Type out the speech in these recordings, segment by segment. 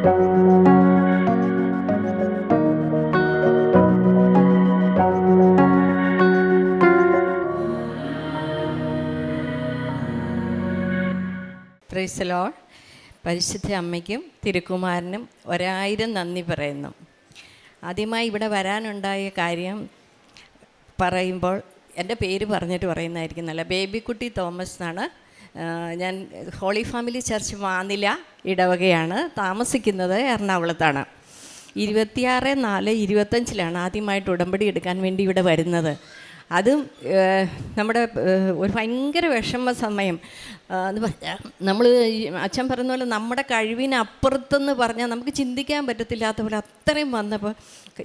Praise the Lord. പരിശുദ്ധ അമ്മയ്ക്കും തിരുക്കുമാരനും 1000 നന്ദി പറയുന്നു. ആദ്യമായി ഇവിടെ വരാനുണ്ടായ കാര്യം പറയുമ്പോൾ എൻ്റെ പേര് പറഞ്ഞിട്ട് പറയുന്നതായിരിക്കും നല്ല. ബേബിക്കുട്ടി തോമസ് എന്നാണ്. ഞാൻ ഹോളി ഫാമിലി ചർച്ച് മാന്നില ഇടവകയാണ്. താമസിക്കുന്നത് എറണാകുളത്താണ്. 26/4/25 ആദ്യമായിട്ട് ഉടമ്പടി എടുക്കാൻ വേണ്ടി ഇവിടെ വരുന്നത്. അതും നമ്മുടെ ഒരു ഭയങ്കര വിഷമ സമയം എന്ന് പറഞ്ഞാൽ, നമ്മൾ അച്ഛൻ പറയുന്ന പോലെ നമ്മുടെ കഴിവിനപ്പുറത്തെന്ന് പറഞ്ഞാൽ നമുക്ക് ചിന്തിക്കാൻ പറ്റത്തില്ലാത്ത പോലെ അത്രയും വന്നപ്പോൾ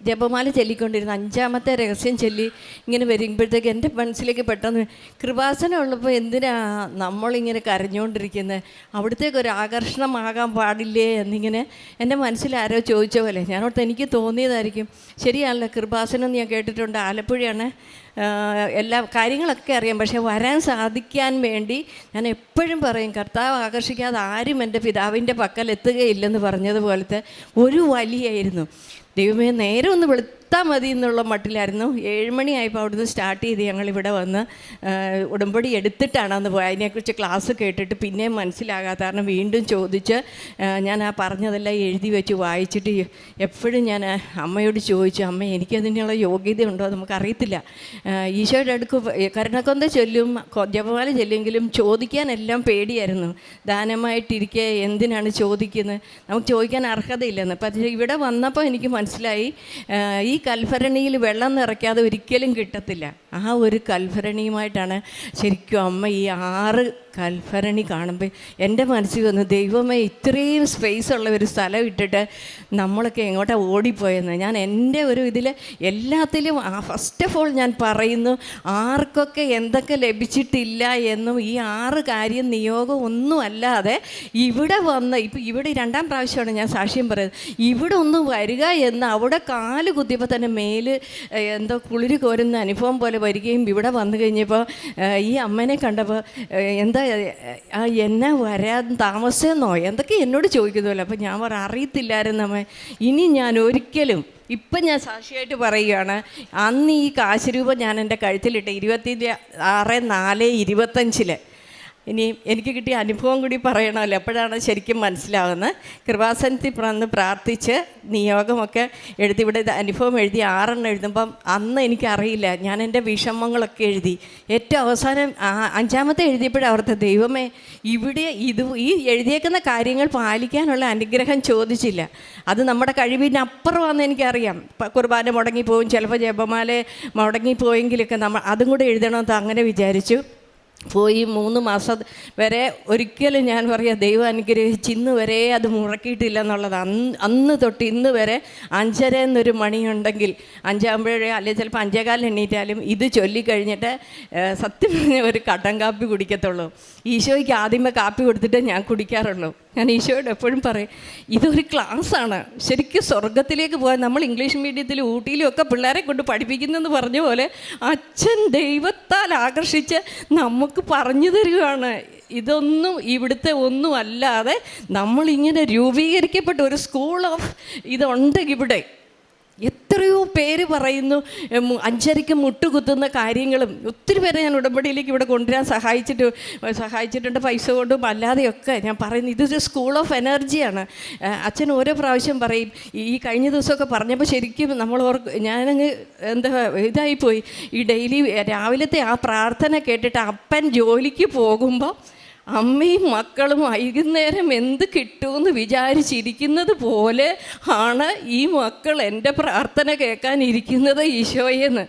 ജപമാല ചൊല്ലിക്കൊണ്ടിരുന്ന 5ാമത്തെ രഹസ്യം ചൊല്ലി ഇങ്ങനെ വരുമ്പോഴത്തേക്ക് എൻ്റെ മനസ്സിലേക്ക് പെട്ടെന്ന് കൃപാസനം ഉള്ളപ്പോൾ എന്തിനാ നമ്മളിങ്ങനെ കരഞ്ഞുകൊണ്ടിരിക്കുന്നത്, അവിടത്തേക്കൊരു ആകർഷണമാകാൻ പാടില്ലേ എന്നിങ്ങനെ എൻ്റെ മനസ്സിൽ ആരോ ചോദിച്ച പോലെ ഞാനോർത്ത് എനിക്ക് തോന്നിയതായിരിക്കും. ശരിയാണല്ലോ, കൃപാസനം ഞാൻ കേട്ടിട്ടുണ്ട്, ആലപ്പുഴയാണ്, എല്ലാ കാര്യങ്ങളൊക്കെ അറിയാം. പക്ഷേ വരാൻ സാധിക്കാൻ വേണ്ടി ഞാൻ എപ്പോഴും പറയും, കർത്താവ് ആകർഷിക്കാതെ ആരും എൻ്റെ പിതാവിൻ്റെ പക്കൽ എത്തുകയില്ലെന്ന് പറഞ്ഞതുപോലത്തെ ഒരു വലിയായിരുന്നു. ദൈവമേ, നേരെ ഒന്ന് വെളുത്താൽ മതി എന്നുള്ള മട്ടിലായിരുന്നു. 7 മണിയായപ്പോൾ അവിടുന്ന് സ്റ്റാർട്ട് ചെയ്ത് ഞങ്ങളിവിടെ വന്ന് ഉടമ്പടി എടുത്തിട്ടാണ് അന്ന് പോയത്. അതിനെക്കുറിച്ച് ക്ലാസ് കേട്ടിട്ട് പിന്നെയും മനസ്സിലാകാത്ത കാരണം വീണ്ടും ചോദിച്ച് ഞാൻ ആ പറഞ്ഞതെല്ലാം എഴുതി വെച്ച് വായിച്ചിട്ട് എപ്പോഴും ഞാൻ അമ്മയോട് ചോദിച്ചു, അമ്മ എനിക്കതിനുള്ള യോഗ്യത ഉണ്ടോ നമുക്കറിയത്തില്ല. ഈശോയുടെ അടുക്ക് കരുണക്കൊന്ത ചൊല്ലും, ജപമാല ചൊല്ലുമെങ്കിലും ചോദിക്കാനെല്ലാം പേടിയായിരുന്നു. ദാനമായിട്ടിരിക്കെ എന്തിനാണ് ചോദിക്കുന്നത്, നമുക്ക് ചോദിക്കാൻ അർഹതയില്ലെന്ന്. പക്ഷേ ഇവിടെ വന്നപ്പോൾ എനിക്ക് മനസ്സിലായി, ഈ കൽഭരണിയിൽ വെള്ളം നിറയ്ക്കാതെ ഒരിക്കലും കിട്ടത്തില്ല. ആ ഒരു കൽഭരണിയുമായിട്ടാണ് ശരിക്കും അമ്മ ഈ 6 കൽഭരണി കാണുമ്പോൾ എൻ്റെ മനസ്സിൽ വന്നു, ദൈവമേ ഇത്രയും സ്പേസ് ഉള്ള ഒരു സ്ഥലം ഇട്ടിട്ട് നമ്മളൊക്കെ എങ്ങോട്ടാണ് ഓടിപ്പോയെന്ന്. ഞാൻ എൻ്റെ ഒരു ഇതിൽ എല്ലാത്തിലും ഫസ്റ്റ് ഓഫ് ഓൾ ഞാൻ പറയുന്നു, ആർക്കൊക്കെ എന്തൊക്കെ ലഭിച്ചിട്ടില്ല എന്നും ഈ 6 കാര്യം നിയോഗം ഒന്നും അല്ലാതെ ഇവിടെ വന്ന് ഇപ്പം ഇവിടെ 2ാം പ്രാവശ്യമാണ് ഞാൻ സാക്ഷ്യം പറയുന്നത്. ഇവിടെ ഒന്ന് വരിക എന്ന് അവിടെ കാല് കുത്തിയപ്പോൾ തന്നെ മേല് എന്തോ കുളിര് കോരുന്ന അനുഭവം പോലെ വരികയും ഇവിടെ വന്നു കഴിഞ്ഞപ്പോൾ ഈ അമ്മനെ കണ്ടപ്പോൾ എന്താ എന്നെ വരാൻ താമസമെന്നോ എന്തൊക്കെ എന്നോട് ചോദിക്കുന്നുമല്ലോ. അപ്പോൾ ഞാൻ അറിയത്തില്ലായിരുന്നു അമ്മ. ഇനി ഞാൻ ഒരിക്കലും ഇപ്പം ഞാൻ സാക്ഷിയായിട്ട് പറയുകയാണ്, അന്ന് ഈ കാശ് രൂപം ഞാൻ എൻ്റെ കഴുത്തിലിട്ട് 26/4/25 ഇനി എനിക്ക് കിട്ടിയ അനുഭവം കൂടി പറയണമല്ലോ, എപ്പോഴാണ് ശരിക്കും മനസ്സിലാവുന്നത്. കൃപാസനത്തിൽ വന്ന് പ്രാർത്ഥിച്ച് നിയോഗമൊക്കെ എഴുതി ഇവിടെ അനുഭവം എഴുതി 6 എഴുതുമ്പം അന്ന് എനിക്കറിയില്ല, ഞാൻ എൻ്റെ വിഷമങ്ങളൊക്കെ എഴുതി. ഏറ്റവും അവസാനം 5ാമത്തെ എഴുതിയപ്പോഴവിടുത്തെ ദൈവമേ ഇവിടെ ഈ എഴുതിയേക്കുന്ന കാര്യങ്ങൾ പാലിക്കാനുള്ള അനുഗ്രഹം ചോദിച്ചില്ല. അത് നമ്മുടെ കഴിവിനപ്പുറമാണെന്ന് എനിക്കറിയാം. കുർബാന മുടങ്ങിപ്പോവും, ചിലപ്പോൾ ജപമാല മുടങ്ങിപ്പോയെങ്കിലൊക്കെ നമ്മൾ അതും കൂടെ എഴുതണമെന്ന് അങ്ങനെ വിചാരിച്ചു. പോയി 3 മാസം വരെ ഒരിക്കലും ഞാൻ പറയാം ദൈവം അനുഗ്രഹിച്ച് ഇന്ന് വരെ അത് മുടക്കിയിട്ടില്ല എന്നുള്ളത്. അന്ന് തൊട്ട് ഇന്ന് വരെ 5:30 എന്നൊരു മണിയുണ്ടെങ്കിൽ 5:00 അല്ലെങ്കിൽ ചിലപ്പോൾ 5:15 എണ്ണീറ്റാലും ഇത് ചൊല്ലിക്കഴിഞ്ഞിട്ട് സത്യം പറഞ്ഞ ഒരു കട്ടൻ കാപ്പി കുടിക്കത്തുള്ളൂ. ഈശോയ്ക്ക് ആദ്യമേ കാപ്പി കൊടുത്തിട്ട് ഞാൻ കുടിക്കാറുള്ളൂ. ഞാൻ ഈശോയോട് എപ്പോഴും പറയും, ഇതൊരു ക്ലാസ്സാണ്, ശരിക്കും സ്വർഗത്തിലേക്ക് പോകാൻ. നമ്മൾ ഇംഗ്ലീഷ് മീഡിയത്തിലും ഊട്ടിയിലും ഒക്കെ പിള്ളേരെ കൊണ്ട് പഠിപ്പിക്കുന്നെന്ന് പറഞ്ഞ പോലെ അച്ഛൻ ദൈവത്താൽ ആകർഷിച്ച് നമുക്ക് പറഞ്ഞു തരികയാണ്. ഇതൊന്നും ഇവിടുത്തെ ഒന്നും അല്ലാതെ നമ്മളിങ്ങനെ രൂപീകരിക്കപ്പെട്ട ഒരു സ്കൂൾ ഓഫ് ഇതുണ്ട് ഇവിടെ. എത്രയോ പേര് പറയുന്നു 5:30 മുട്ടുകുത്തുന്ന കാര്യങ്ങളും. ഒത്തിരി പേരെ ഞാൻ ഉടമ്പടിയിലേക്ക് ഇവിടെ കൊണ്ടുവരാൻ സഹായിച്ചിട്ടുണ്ട്, പൈസ കൊണ്ടും അല്ലാതെയൊക്കെ. ഞാൻ പറയുന്നു ഇതൊരു സ്കൂൾ ഓഫ് എനർജിയാണ്. അച്ഛൻ ഓരോ പ്രാവശ്യം പറയും, ഈ കഴിഞ്ഞ ദിവസമൊക്കെ പറഞ്ഞപ്പോൾ ശരിക്കും നമ്മൾ ഞാനങ്ങ് ഇതായിപ്പോയി. ഈ ഡെയിലി രാവിലത്തെ ആ പ്രാർത്ഥന കേട്ടിട്ട് അപ്പൻ ജോലിക്ക് പോകുമ്പോൾ അമ്മയും മക്കളും വൈകുന്നേരം എന്ത് കിട്ടുമെന്ന് വിചാരിച്ചിരിക്കുന്നത് പോലെ ആണ് ഈ മക്കൾ എൻ്റെ പ്രാർത്ഥന കേൾക്കാനിരിക്കുന്നത് ഈശോയെന്ന്.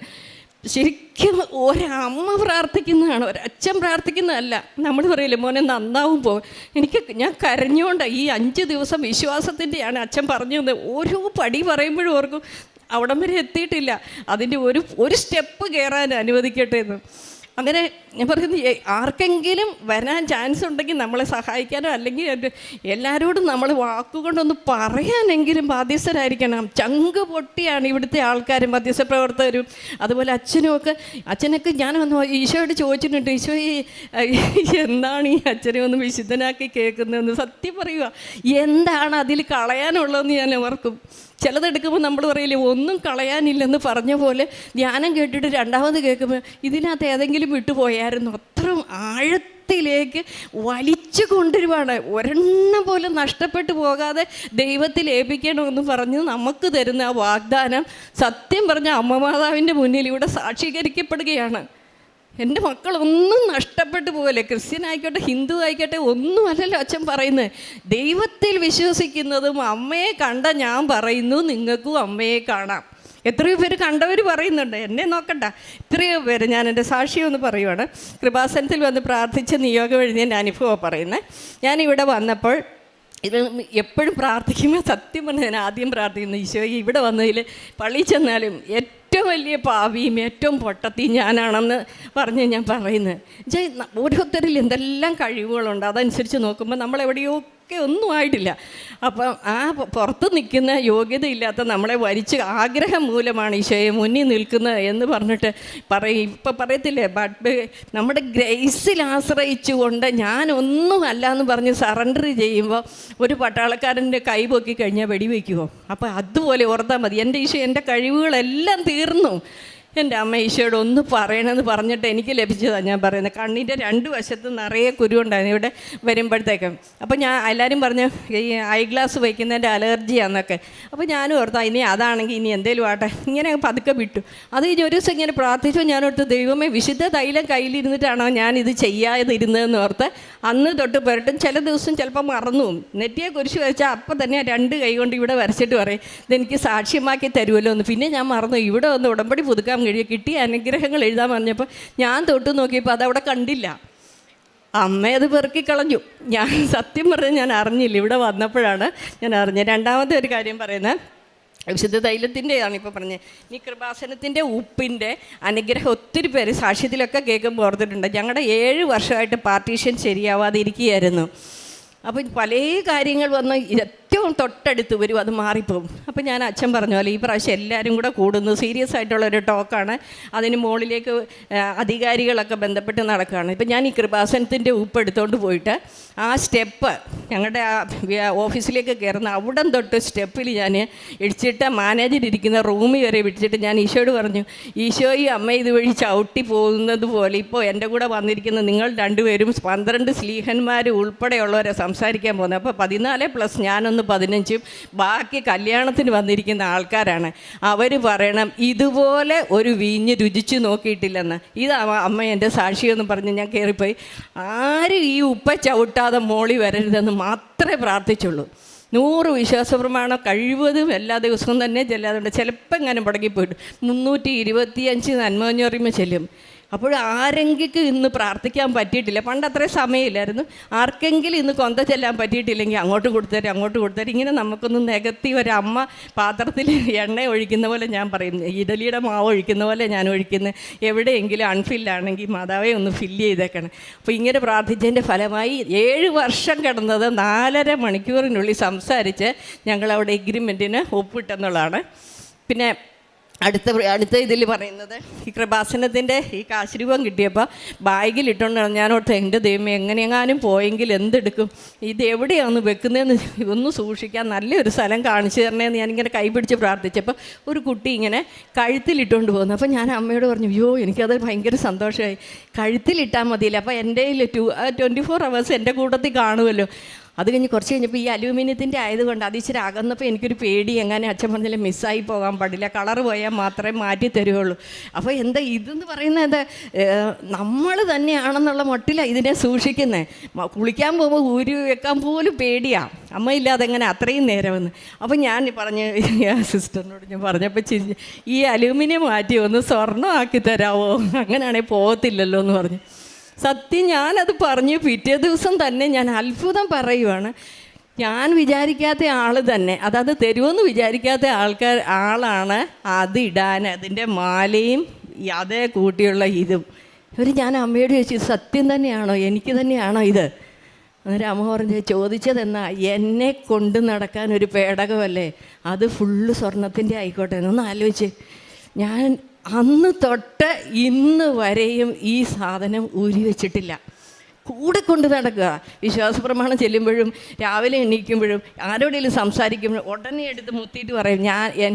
ശരിക്കും ഒരമ്മ പ്രാർത്ഥിക്കുന്നതാണ്, ഒരച്ഛൻ പ്രാർത്ഥിക്കുന്നതല്ല. നമ്മൾ പറയില്ലേ മോനെ നന്നാവുമ്പോൾ ഞാൻ കരഞ്ഞുകൊണ്ട് ഈ 5 ദിവസം വിശ്വാസത്തിൻ്റെയാണ് അച്ഛൻ പറഞ്ഞു തന്നത്. ഓരോ പടി പറയുമ്പോഴും ഓർക്കും അവിടം വരെ എത്തിയിട്ടില്ല, അതിൻ്റെ ഒരു സ്റ്റെപ്പ് കയറാൻ അനുവദിക്കട്ടെ എന്ന്. അങ്ങനെ ഞാൻ പറയുന്നത് ആർക്കെങ്കിലും വരാൻ ചാൻസ് ഉണ്ടെങ്കിൽ നമ്മളെ സഹായിക്കാനോ അല്ലെങ്കിൽ എല്ലാവരോടും നമ്മൾ വാക്കുകൊണ്ടൊന്ന് പറയാനെങ്കിലും ബാധ്യസ്ഥരായിരിക്കണം. ചങ്ക് പൊട്ടിയാണ് ഇവിടുത്തെ ആൾക്കാരും മധ്യസ്ഥ പ്രവർത്തകരും അതുപോലെ അച്ഛനൊക്കെ ഞാൻ വന്ന് ഈശോയോട് ചോദിച്ചിട്ടുണ്ട്, ഈശോ എന്താണ് ഈ അച്ഛനെ ഒന്ന് വിശുദ്ധനാക്കി കേൾക്കുന്നതെന്ന്. സത്യം പറയുക, എന്താണ് അതിൽ കളയാനുള്ളതെന്ന് ഞാൻ ഓർക്കും. ചിലതെടുക്കുമ്പോൾ നമ്മൾ പറയില്ലേ ഒന്നും കളയാനില്ലെന്ന് പറഞ്ഞ പോലെ ധ്യാനം കേട്ടിട്ട് രണ്ടാമത് കേൾക്കുമ്പോൾ ഇതിനകത്ത് ഏതെങ്കിലും വിട്ടുപോയായിരുന്നു. അത്രയും ആഴത്തിലേക്ക് വലിച്ചു കൊണ്ടുവരുവാണ്. ഒരെണ്ണം പോലും നഷ്ടപ്പെട്ടു പോകാതെ ദൈവത്തിൽ ഏൽപ്പിക്കണമെന്ന് പറഞ്ഞ് നമുക്ക് തരുന്ന ആ വാഗ്ദാനം സത്യം പറഞ്ഞ അമ്മ മാതാവിൻ്റെ മുന്നിൽ ഇവിടെ സാക്ഷീകരിക്കപ്പെടുകയാണ്. എൻ്റെ മക്കളൊന്നും നഷ്ടപ്പെട്ടു പോകല്ലേ. ക്രിസ്ത്യൻ ആയിക്കോട്ടെ ഹിന്ദു ആയിക്കോട്ടെ ഒന്നും അല്ലല്ലോ അച്ഛൻ പറയുന്നത്. ദൈവത്തിൽ വിശ്വസിക്കുന്നതും അമ്മയെ കണ്ട ഞാൻ പറയുന്നു നിങ്ങൾക്കും അമ്മയെ കാണാം. എത്രയോ പേര് കണ്ടവർ പറയുന്നുണ്ട്, എന്നെ നോക്കണ്ട. എത്രയോ പേര്, ഞാൻ എൻ്റെ സാക്ഷിയൊന്ന് പറയുവാണ്. കൃപാസനത്തിൽ വന്ന് പ്രാർത്ഥിച്ച നിയോഗം എഴുതിയതിൻ്റെ അനുഭവം പറയുന്നത്. ഞാനിവിടെ വന്നപ്പോൾ ഇത് എപ്പോഴും പ്രാർത്ഥിക്കുമ്പോൾ സത്യം പറഞ്ഞാൽ ഞാൻ ആദ്യം പ്രാർത്ഥിക്കുന്നു, ഈശോ ഇവിടെ വന്നതിൽ പള്ളിയിൽ ചെന്നാലും ഏറ്റവും വലിയ പാവിയും ഏറ്റവും പൊട്ടത്തിയും ഞാനാണെന്ന് പറഞ്ഞ് ഞാൻ പറയുന്നത്. ഓരോരുത്തരിൽ എന്തെല്ലാം കഴിവുകളുണ്ട്, അതനുസരിച്ച് നോക്കുമ്പോൾ നമ്മളെവിടെയോ ഒന്നും ആയിട്ടില്ല. അപ്പം ആ പുറത്ത് നിൽക്കുന്ന യോഗ്യതയില്ലാത്ത നമ്മളെ വരിച്ച് ആഗ്രഹം മൂലമാണ് ഈശോയെ മുന്നിൽ നിൽക്കുന്നത് എന്ന് പറഞ്ഞിട്ട് ഇപ്പം പറയത്തില്ലേ, ബട്ട് നമ്മുടെ ഗ്രേസിൽ ആശ്രയിച്ചുകൊണ്ട് ഞാനൊന്നുമല്ല എന്ന് പറഞ്ഞ് സറണ്ടർ ചെയ്യുമ്പോൾ ഒരു പട്ടാളക്കാരൻ്റെ കൈ പൊക്കി കഴിഞ്ഞാൽ വെടിവെക്കുമോ? അപ്പോൾ അതുപോലെ ഓർത്താൽ മതി, എൻ്റെ ഈശോ എൻ്റെ കഴിവുകളെല്ലാം തീർന്നു, എൻ്റെ അമ്മ ഈശോയോട് ഒന്ന് പറയണമെന്ന് പറഞ്ഞിട്ട് എനിക്ക് ലഭിച്ചതാണ് ഞാൻ പറയുന്നത്. കണ്ണിൻ്റെ രണ്ട് വശത്തും നിറയെ കുരുണ്ടായിരുന്നു ഇവിടെ വരുമ്പോഴത്തേക്കും. അപ്പോൾ ഞാൻ എല്ലാവരും പറഞ്ഞു ഈ ഐ ഗ്ലാസ് വയ്ക്കുന്നതിൻ്റെ അലർജിയാണെന്നൊക്കെ. അപ്പോൾ ഞാനും ഓർത്താ ഇനി അതാണെങ്കിൽ ഇനി എന്തേലും ആട്ടെ, ഇങ്ങനെ പതുക്കെ വിട്ടു. അത് കഴിഞ്ഞ് ഒരു ദിവസം ഇങ്ങനെ പ്രാർത്ഥിച്ചു. ഞാനോർത്ത് ദൈവമേ വിശുദ്ധ തൈലം കയ്യിലിരുന്നിട്ടാണോ ഞാനിത് ചെയ്യാതിരുന്നതെന്ന് ഓർത്ത് അന്ന് തൊട്ട് പുരട്ടും. ചില ദിവസം ചിലപ്പോൾ മറന്നു പോകും. നെറ്റിയെ കുരിശ് വരച്ചാൽ അപ്പം തന്നെ രണ്ട് കൈ കൊണ്ട് ഇവിടെ വരച്ചിട്ട് പറയും ഇതെനിക്ക് സാക്ഷ്യമാക്കി തരുമല്ലോ എന്ന്. പിന്നെ ഞാൻ മറന്നു. ഇവിടെ ഒന്ന് ഉടമ്പടി പുതുക്കാൻ കിട്ടിയ അനുഗ്രഹങ്ങൾ എഴുതാൻ പറഞ്ഞപ്പോൾ ഞാൻ തൊട്ട് നോക്കിയപ്പോൾ അതവിടെ കണ്ടില്ല. അമ്മ അത് പെറുക്കിക്കളഞ്ഞു. ഞാൻ സത്യം പറഞ്ഞാൽ ഞാൻ അറിഞ്ഞില്ല, ഇവിടെ വന്നപ്പോഴാണ് ഞാൻ അറിഞ്ഞത്. രണ്ടാമത്തെ ഒരു കാര്യം പറയുന്നത് വിശുദ്ധ തൈലത്തിൻ്റെയാണ് ഇപ്പോൾ പറഞ്ഞത്. ഈ കൃപാസനത്തിൻ്റെ ഉപ്പിൻ്റെ അനുഗ്രഹം ഒത്തിരി പേര് സാക്ഷ്യത്തിലൊക്കെ കേൾക്കുമ്പോൾ ഓർത്തിട്ടുണ്ട്. ഞങ്ങളുടെ 7 വർഷമായിട്ട് പാർട്ടീഷൻ ശരിയാവാതെ ഇരിക്കുകയായിരുന്നു. അപ്പം പല കാര്യങ്ങൾ വന്ന് ഏറ്റവും തൊട്ടടുത്ത് വരും, അത് മാറിപ്പോവും. അപ്പം ഞാൻ അച്ഛൻ പറഞ്ഞ പോലെ ഈ പ്രാവശ്യം എല്ലാവരും കൂടെ കൂടുന്നു, സീരിയസ് ആയിട്ടുള്ളൊരു ടോക്കാണ്. അതിന് മുകളിലേക്ക് അധികാരികളൊക്കെ ബന്ധപ്പെട്ട് നടക്കുകയാണ്. ഇപ്പം ഞാൻ ഈ കൃപാസനത്തിൻ്റെ ഉപ്പ് എടുത്തുകൊണ്ട് പോയിട്ട് ആ സ്റ്റെപ്പ് ഞങ്ങളുടെ ആ ഓഫീസിലേക്ക് കയറുന്ന അവിടം തൊട്ട് സ്റ്റെപ്പിൽ ഞാൻ ഇടിച്ചിട്ട് മാനേജർ ഇരിക്കുന്ന റൂമിൽ വരെ വിളിച്ചിട്ട് ഞാൻ ഈശോയോട് പറഞ്ഞു, ഈശോയും അമ്മ ഇതുവഴി ചവിട്ടി പോകുന്നത് പോലെ ഇപ്പോൾ എൻ്റെ കൂടെ വന്നിരിക്കുന്ന നിങ്ങൾ രണ്ടുപേരും 12 സ്ലീഹന്മാർ ഉൾപ്പെടെയുള്ളവരെ സംസാരിക്കാൻ പോകുന്നത്. അപ്പോൾ 14+ ഞാനൊന്ന് 15 ബാക്കി കല്യാണത്തിന് വന്നിരിക്കുന്ന ആൾക്കാരാണ്. അവർ പറയണം ഇതുപോലെ ഒരു വീഞ്ഞ് രുചിച്ച് നോക്കിയിട്ടില്ലെന്ന്. ഇത് അമ്മ എൻ്റെ സാക്ഷിയെന്ന് പറഞ്ഞ് ഞാൻ കയറിപ്പോയി. ആരും ഈ ഉപ്പ ചവിട്ടാതെ മോളി വരരുതെന്ന് മാത്രമേ പ്രാർത്ഥിച്ചുള്ളൂ. 100 വിശ്വാസപ്രമാണം കഴിവതും എല്ലാ ദിവസവും തന്നെ ചെല്ലാതുണ്ട്. ചിലപ്പോൾ എങ്ങനെ മുടങ്ങിപ്പോയിട്ട് 325 നന്മ പറയുമ്പോൾ ചെല്ലും. അപ്പോൾ ആരെങ്കിലും ഇന്ന് പ്രാർത്ഥിക്കാൻ പറ്റിയിട്ടില്ല, പണ്ട് അത്രയും സമയമില്ലായിരുന്നു, ആർക്കെങ്കിലും ഇന്ന് കൊന്ത ചെല്ലാൻ പറ്റിയിട്ടില്ലെങ്കിൽ അങ്ങോട്ട് കൊടുത്തരും. ഇങ്ങനെ നമുക്കൊന്ന് നികത്തി ഒരമ്മ പാത്രത്തിൽ എണ്ണ ഒഴിക്കുന്ന പോലെ ഞാൻ പറയുന്നു, ഇഡലിയുടെ മാവ് ഒഴിക്കുന്ന പോലെ ഞാൻ ഒഴിക്കുന്നത്. എവിടെയെങ്കിലും അൺഫില്ലാണെങ്കിൽ മാതാവേ ഒന്ന് ഫില്ല് ചെയ്തേക്കണം. അപ്പോൾ ഇങ്ങനെ പ്രാർത്ഥിച്ചതിൻ്റെ ഫലമായി 7 വർഷം കിടന്നത് 4.5 മണിക്കൂറിനുള്ളിൽ സംസാരിച്ച് ഞങ്ങളവിടെ എഗ്രിമെൻറ്റിന് ഒപ്പിട്ടെന്നുള്ളതാണ്. പിന്നെ അടുത്ത ഇതിൽ പറയുന്നത് ഈ കൃപാസനത്തിൻ്റെ ഈ കാശുരൂപം കിട്ടിയപ്പോൾ ബാഗിലിട്ടുകൊണ്ട് ഞാനോർത്ത് എൻ്റെ ദൈവം എങ്ങനെയെങ്ങാനും പോയെങ്കിൽ എന്തെടുക്കും, ഇത് എവിടെയാണ് വെക്കുന്നതെന്ന് ഒന്ന് സൂക്ഷിക്കാൻ നല്ലൊരു സ്ഥലം കാണിച്ചു തരണേന്ന് ഞാനിങ്ങനെ കൈപിടിച്ച് പ്രാർത്ഥിച്ചപ്പോൾ ഒരു കുട്ടി ഇങ്ങനെ കഴുത്തിലിട്ടുകൊണ്ട് പോകുന്നു. അപ്പോൾ ഞാൻ അമ്മയോട് പറഞ്ഞു, അയ്യോ എനിക്കത് ഭയങ്കര സന്തോഷമായി, കഴുത്തിലിട്ടാൽ മതിയില്ല. അപ്പോൾ എൻ്റെ 24 hours എൻ്റെ കൂട്ടത്തിൽ കാണുമല്ലോ. അത് കഴിഞ്ഞ് കുറച്ച് കഴിഞ്ഞപ്പോൾ ഈ അലൂമിനിയത്തിൻ്റെ ആയതുകൊണ്ട് അത് ഇച്ചിരി അകന്നപ്പോൾ എനിക്കൊരു പേടി, എങ്ങനെ അച്ഛൻ പറഞ്ഞാൽ മിസ്സായി പോകാൻ പാടില്ല, കളർ പോയാൽ മാത്രമേ മാറ്റി തരുള്ളൂ. അപ്പോൾ എന്താ ഇതെന്ന് പറയുന്നത് നമ്മൾ തന്നെയാണെന്നുള്ള മട്ടിലാണ് ഇതിനെ സൂക്ഷിക്കുന്നത്. കുളിക്കാൻ പോകുമ്പോൾ ഊരി വെക്കാൻ പോലും പേടിയാണ്, അമ്മയില്ലാതെ എങ്ങനെ അത്രയും നേരമെന്ന്. അപ്പോൾ ഞാൻ പറഞ്ഞ് സിസ്റ്ററിനോട് ഞാൻ പറഞ്ഞപ്പോൾ ഈ അലൂമിനിയം മാറ്റി ഒന്ന് സ്വർണ്ണമാക്കി തരാമോ, അങ്ങനെയാണെങ്കിൽ പോകത്തില്ലല്ലോ എന്ന് പറഞ്ഞു. സത്യം ഞാനത് പറഞ്ഞു പിറ്റേ ദിവസം തന്നെ ഞാൻ അത്ഭുതം പറയുവാണ്. ഞാൻ വിചാരിക്കാത്ത ആൾ തന്നെ, അതത് തരുമെന്ന് വിചാരിക്കാത്ത ആളാണ് അതിടാൻ അതിൻ്റെ മാലയും അതേ കൂട്ടിയുള്ള ഇതും ഞാൻ അമ്മയോട് ചോദിച്ചു, ഇത് സത്യം തന്നെയാണോ, എനിക്ക് തന്നെയാണോ ഇത്? അന്നേരം അമ്മ പറഞ്ഞു, ചോദിച്ചതെന്നാ, എന്നെ കൊണ്ട് നടക്കാൻ ഒരു പേടകമല്ലേ, അത് ഫുള്ള് സ്വർണത്തിൻ്റെ ആയിക്കോട്ടെ. എന്നൊന്ന് ആലോചിച്ച്, ഞാൻ അന്ന് തൊട്ട് ഇന്ന് വരെയും ഈ സാധനം ഊരി വെച്ചിട്ടില്ല, കൂടെ കൊണ്ട് നടക്കുക. വിശ്വാസ പ്രമാണം ചെല്ലുമ്പോഴും രാവിലെ എണീക്കുമ്പോഴും ആരോടെങ്കിലും സംസാരിക്കുമ്പോഴും ഉടനെ എടുത്ത് മുത്തിയിട്ട് പറയും,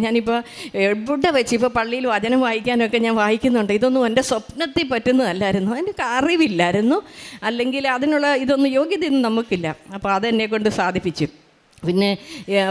ഞാനിപ്പോൾ എവിടെ വെച്ച് ഇപ്പോൾ പള്ളിയിൽ വചനം വായിക്കാനൊക്കെ ഞാൻ വായിക്കുന്നുണ്ട്, ഇതൊന്നും എൻ്റെ സ്വപ്നത്തിൽ പറ്റുന്നതല്ലായിരുന്നു, എനിക്ക് അറിവില്ലായിരുന്നു, അല്ലെങ്കിൽ അതിനുള്ള ഇതൊന്നും യോഗ്യതയൊന്നും നമുക്കില്ല. അപ്പോൾ അതെന്നെ കൊണ്ട് സാധിപ്പിച്ചു. പിന്നെ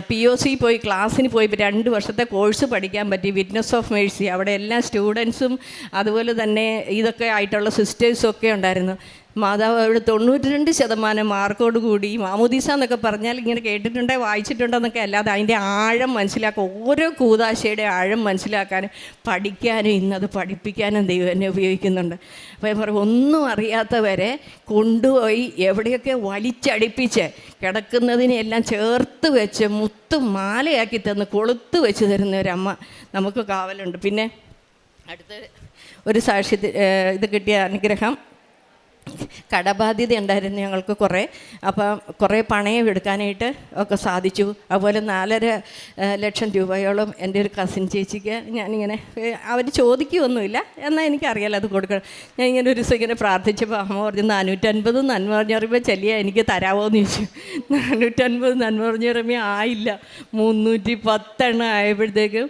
POC പോയി ക്ലാസ്സിന് പോയി 2 വർഷത്തെ കോഴ്സ് പഠിക്കാൻ പറ്റി, വിറ്റ്നസ് ഓഫ് മേഴ്സി. അവിടെ എല്ലാ സ്റ്റുഡൻസും അതുപോലെ തന്നെ ഇതൊക്കെ ആയിട്ടുള്ള സിസ്റ്റേഴ്സും ഒക്കെ ഉണ്ടായിരുന്നു. മാതാവ് അവിടെ 92% മാർക്കോട് കൂടി മാമോദീസ എന്നൊക്കെ പറഞ്ഞാൽ ഇങ്ങനെ കേട്ടിട്ടുണ്ടോ വായിച്ചിട്ടുണ്ടോ എന്നൊക്കെ അല്ലാതെ അതിൻ്റെ ആഴം മനസ്സിലാക്കുക, ഓരോ കൂദാശയുടെ ആഴം മനസ്സിലാക്കാനും പഠിക്കാനും ഇന്നത് പഠിപ്പിക്കാനും ദൈവം എന്നെ ഉപയോഗിക്കുന്നുണ്ട്. അപ്പോൾ ഞാൻ പറയും, ഒന്നും അറിയാത്തവരെ കൊണ്ടുപോയി എവിടെയൊക്കെ വലിച്ചടിപ്പിച്ച് കിടക്കുന്നതിനെല്ലാം ചേർത്ത് വെച്ച് മുത്തും മാലയാക്കി തന്ന് കൊളുത്ത് വെച്ച് തരുന്ന ഒരമ്മ നമുക്ക് കാവലുണ്ട്. പിന്നെ അടുത്ത ഒരു സാക്ഷ്യത്തിൽ ഇത് കിട്ടിയ അനുഗ്രഹം, കടബാധ്യത ഉണ്ടായിരുന്നു ഞങ്ങൾക്ക് കുറേ. അപ്പം കുറേ പണയം എടുക്കാനായിട്ട് ഒക്കെ സാധിച്ചു. അതുപോലെ 4.5 ലക്ഷം രൂപയോളം എൻ്റെ ഒരു കസിൻ ചേച്ചിക്ക് ഞാനിങ്ങനെ, അവർ ചോദിക്കുകയൊന്നുമില്ല, എന്നാൽ എനിക്കറിയാലോ അത് കൊടുക്കണം. ഞാൻ ഇങ്ങനെ ഒരു ദിവസം ഇങ്ങനെ പ്രാർത്ഥിച്ചപ്പോൾ അമ്മ പറഞ്ഞു 450 നന്മ പറഞ്ഞു പറയുമ്പോൾ ചെല്ലിയ എനിക്ക് തരാമോ എന്ന് ചോദിച്ചു. 450 നന്മ പറഞ്ഞു പറയുമ്പോൾ ആയില്ല, 310 ആയപ്പോഴത്തേക്കും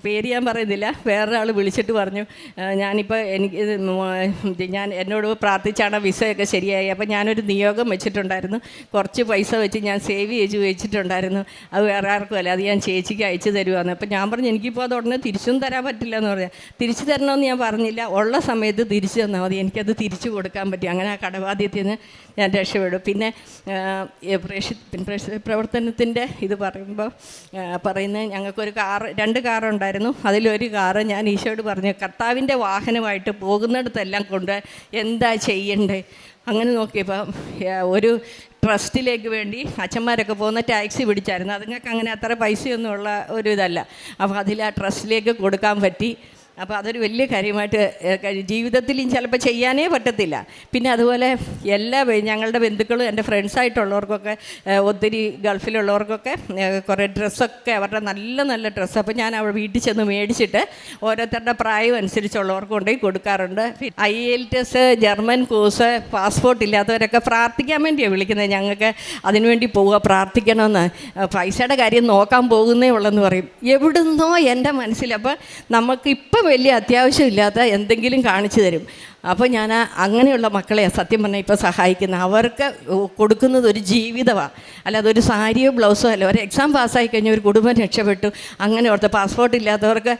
പേര് ഞാൻ പറയുന്നില്ല, വേറൊരാൾ വിളിച്ചിട്ട് പറഞ്ഞു, ഞാനിപ്പോൾ ഞാൻ എന്നോട് പ്രാർത്ഥിച്ചാണ് വിസയൊക്കെ ശരിയായി. അപ്പോൾ ഞാനൊരു നിയോഗം വെച്ചിട്ടുണ്ടായിരുന്നു, കുറച്ച് പൈസ വെച്ച് ഞാൻ സേവ് ചെയ്ത് വെച്ചിട്ടുണ്ടായിരുന്നു, അത് വേറെ ആർക്കും അല്ല, അത് ഞാൻ ചേച്ചിക്ക് അയച്ചു തരുവാന്ന്. അപ്പോൾ ഞാൻ പറഞ്ഞു, എനിക്കിപ്പോൾ അത് ഉടനെ തിരിച്ചും തരാൻ പറ്റില്ല എന്ന് പറഞ്ഞാൽ, തിരിച്ചു തരണമെന്ന് ഞാൻ പറഞ്ഞില്ല, ഉള്ള സമയത്ത് തിരിച്ചു തന്നാൽ മതി, എനിക്കത് തിരിച്ചു കൊടുക്കാൻ പറ്റി. അങ്ങനെ ആ കടബാധ്യത്തിൽ നിന്ന് ഞാൻ രക്ഷപ്പെടും. പിന്നെ പ്രവർത്തനത്തിൻ്റെ ഇത് പറയുമ്പോൾ പറയുന്നത്, ഞങ്ങൾക്കൊരു 2 കാറുണ്ടായിരുന്നു. അതിലൊരു കാറ് ഞാൻ ഈശോയോട് പറഞ്ഞു, കർത്താവിൻ്റെ വാഹനമായിട്ട് പോകുന്നിടത്തെല്ലാം കൊണ്ട് എന്താ ചെയ്യണ്ടേ. അങ്ങനെ നോക്കിയപ്പോൾ ഒരു ട്രസ്റ്റിലേക്ക് വേണ്ടി അച്ഛന്മാരൊക്കെ പോകുന്ന ടാക്സി പിടിച്ചായിരുന്നു. അതുങ്ങൾക്ക് അങ്ങനെ അത്ര പൈസയൊന്നും ഉള്ള ഒരു ഇതല്ല. അപ്പോൾ അതിൽ ആ ട്രസ്റ്റിലേക്ക് കൊടുക്കാൻ പറ്റി. അപ്പോൾ അതൊരു വലിയ കാര്യമായിട്ട് ജീവിതത്തിൽ ചിലപ്പോൾ ചെയ്യാനേ പറ്റത്തില്ല. പിന്നെ അതുപോലെ ഞങ്ങളുടെ ബന്ധുക്കളും എൻ്റെ ഫ്രണ്ട്സായിട്ടുള്ളവർക്കൊക്കെ ഒത്തിരി ഗൾഫിലുള്ളവർക്കൊക്കെ കുറേ ഡ്രസ്സൊക്കെ അവരുടെ നല്ല നല്ല ഡ്രസ്സ്, അപ്പോൾ ഞാൻ അവിടെ വീട്ടിൽ ചെന്ന് മേടിച്ചിട്ട് ഓരോരുത്തരുടെ പ്രായം അനുസരിച്ചുള്ളവർക്ക് കൊണ്ടുപോയി കൊടുക്കാറുണ്ട്. IELTS ജർമ്മൻ കോഴ്സ് പാസ്പോർട്ട് ഇല്ലാത്തവരൊക്കെ പ്രാർത്ഥിക്കാൻ വേണ്ടിയാണ് വിളിക്കുന്നത്. ഞങ്ങൾക്ക് അതിനുവേണ്ടി പോവുക, പ്രാർത്ഥിക്കണമെന്ന്. പൈസയുടെ കാര്യം നോക്കാൻ പോകുന്നേ ഉള്ളെന്ന് പറയും. എവിടുന്നോ എൻ്റെ മനസ്സിൽ, അപ്പോൾ നമുക്ക് ഇപ്പം വലിയ അത്യാവശ്യമില്ലാത്ത എന്തെങ്കിലും കാണിച്ചു തരും. അപ്പോൾ ഞാൻ അങ്ങനെയുള്ള മക്കളെ സത്യം പറഞ്ഞാൽ ഇപ്പോൾ സഹായിക്കുന്നത്. അവർക്ക് കൊടുക്കുന്നത് ഒരു ജീവിതമാണ്, അല്ലാതെ ഒരു സാരിയോ ബ്ലൗസോ അല്ല. ഒരു എക്സാം പാസ്സായി കഴിഞ്ഞാൽ ഒരു കുടുംബം രക്ഷപ്പെട്ടു. അങ്ങനെ ഓർത്ത് പാസ്പോർട്ട് ഇല്ലാത്തവർക്ക്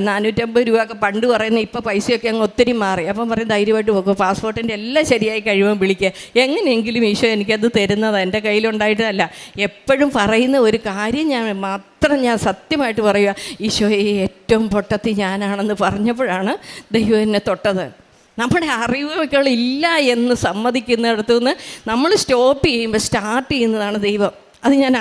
450 രൂപ ഒക്കെ പണ്ട് പറയുന്നത്, ഇപ്പോൾ പൈസയൊക്കെ അങ്ങ് ഒത്തിരി മാറി. അപ്പം പറയും ധൈര്യമായിട്ട് പോകും, പാസ്പോർട്ടിൻ്റെ എല്ലാം ശരിയായി കഴിയുമ്പോൾ വിളിക്കുക, എങ്ങനെയെങ്കിലും ഈശോ എനിക്കത് തരുന്നത് എൻ്റെ കയ്യിലുണ്ടായിട്ടല്ല. എപ്പോഴും പറയുന്ന ഒരു കാര്യം ഞാൻ സത്യമായിട്ട് പറയുക, ഈശോയെ ഏറ്റവും പൊട്ടത്തി ഞാനാണെന്ന് പറഞ്ഞപ്പോഴാണ് ദൈവം എന്നെ തൊട്ടത്. നമ്മുടെ അറിവുകളില്ല എന്ന് സമ്മതിക്കുന്നിടത്തു നിന്ന് നമ്മൾ സ്റ്റോപ്പ് ചെയ്യുമ്പോൾ സ്റ്റാർട്ട് ചെയ്യുന്നതാണ് ദൈവം. അത് ഞാൻ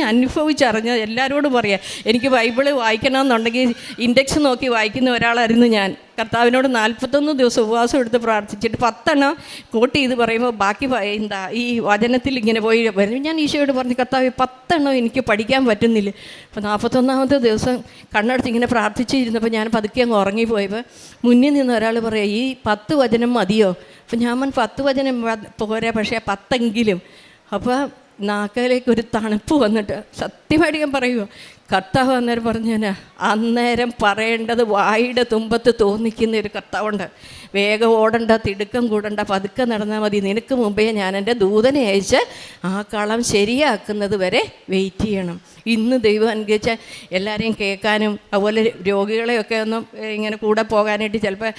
അനുഭവിച്ചറിഞ്ഞ എല്ലാവരോടും പറയാം. എനിക്ക് ബൈബിള് വായിക്കണമെന്നുണ്ടെങ്കിൽ ഇൻഡെക്സ് നോക്കി വായിക്കുന്ന ഒരാളായിരുന്നു ഞാൻ. കർത്താവിനോട് 41 ദിവസം ഉപവാസം എടുത്ത് പ്രാർത്ഥിച്ചിട്ട് 10 കോട്ട് ചെയ്ത് പറയുമ്പോൾ ബാക്കി എന്താ ഈ വചനത്തിൽ ഇങ്ങനെ പോയി വരും. ഞാൻ ഈശോയോട് പറഞ്ഞു, കർത്താവ് 10 എനിക്ക് പഠിക്കാൻ പറ്റുന്നില്ല. അപ്പോൾ 41ാമത്തെ ദിവസം കണ്ണടച്ച് ഇങ്ങനെ പ്രാർത്ഥിച്ചിരുന്നപ്പോൾ ഞാൻ പതുക്കെ അങ്ങ് ഉറങ്ങിപ്പോയപ്പോൾ മുന്നിൽ നിന്ന് ഒരാൾ പറയാം, ഈ 10 വചനം മതിയോ? അപ്പോൾ ഞാൻ 10 വചനം പോരാ, പക്ഷേ 10എങ്കിലും. അപ്പോൾ നാക്കയിലേക്ക് ഒരു തണുപ്പ് വന്നിട്ട് സത്യമായിട്ട് ഞാൻ പറയുക, കർത്താവ് അന്നേരം പറഞ്ഞു, അന്നേരം പറയേണ്ടത് വായുടെ തുമ്പത്ത് തോന്നിക്കുന്ന ഒരു കർത്താവുണ്ട്. വേഗം ഓടണ്ട, തിടുക്കം കൂടണ്ട, പതുക്കെ നടന്നാൽ മതി. നിനക്ക് മുമ്പേ ഞാൻ എൻ്റെ ദൂതനെ അയച്ച് ആ കളം ശരിയാക്കുന്നത് വരെ വെയിറ്റ് ചെയ്യണം. ഇന്ന് ദൈവം അനുഗ്രഹിച്ച എല്ലാവരെയും കേൾക്കാനും അതുപോലെ രോഗികളെയൊക്കെ ഒന്നും ഇങ്ങനെ കൂടെ പോകാനായിട്ട് ചിലപ്പോൾ